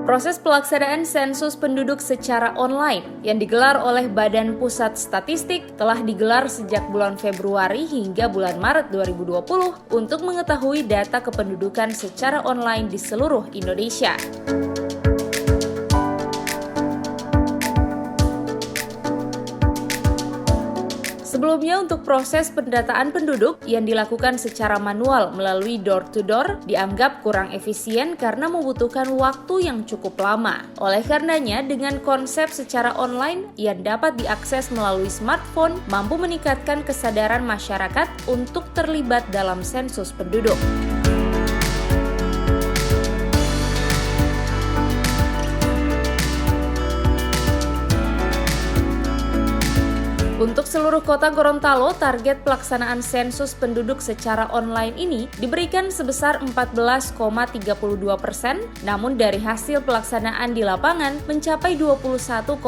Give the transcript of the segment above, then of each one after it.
Proses pelaksanaan sensus penduduk secara online yang digelar oleh Badan Pusat Statistik telah digelar sejak bulan Februari hingga bulan Maret 2020 untuk mengetahui data kependudukan secara online di seluruh Indonesia. Sebelumnya, untuk proses pendataan penduduk yang dilakukan secara manual melalui door-to-door dianggap kurang efisien karena membutuhkan waktu yang cukup lama. Oleh karenanya, dengan konsep secara online yang dapat diakses melalui smartphone, mampu meningkatkan kesadaran masyarakat untuk terlibat dalam sensus penduduk. Untuk seluruh kota Gorontalo, target pelaksanaan sensus penduduk secara online ini diberikan sebesar 14,32%, namun dari hasil pelaksanaan di lapangan mencapai 21,28%.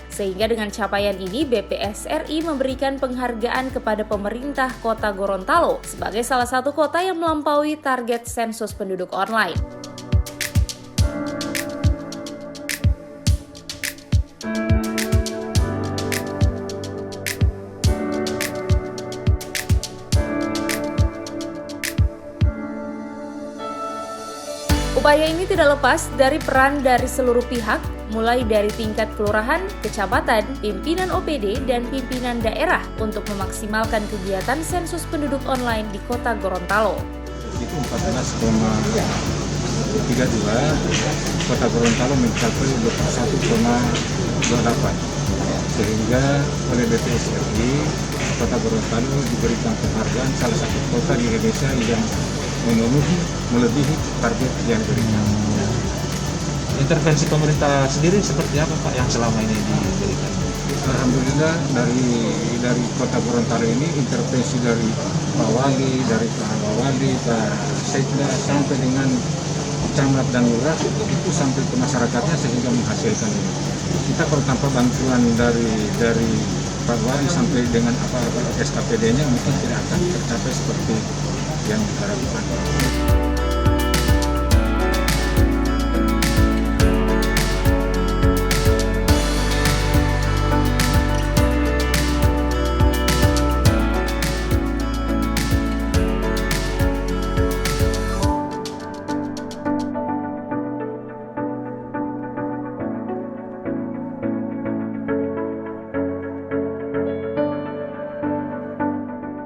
Sehingga dengan capaian ini, BPS RI memberikan penghargaan kepada pemerintah kota Gorontalo sebagai salah satu kota yang melampaui target sensus penduduk online. Upaya ini tidak lepas dari peran dari seluruh pihak, mulai dari tingkat kelurahan, kecamatan, pimpinan OPD, dan pimpinan daerah untuk memaksimalkan kegiatan sensus penduduk online di kota Gorontalo. Itu 14,32, kota Gorontalo mencapai 21,28, sehingga oleh BPS RI, kota Gorontalo diberikan penghargaan salah satu kota di Indonesia yang melebihi target yang diberikan. Intervensi pemerintah sendiri seperti apa Pak yang selama ini diberikan? Alhamdulillah dari kota Gorontalo ini intervensi dari Pak Wali, dari Pak Wali, Pak Sekda sampai dengan camat dan lurah itu sampai ke masyarakatnya sehingga menghasilkan ini. Kita kalau tanpa bantuan dari Pak Wali sampai dengan apa SKPD-nya mungkin tidak akan tercapai seperti yang diharapkan.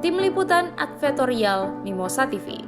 Tim Liputan Advertorial Mimosa TV.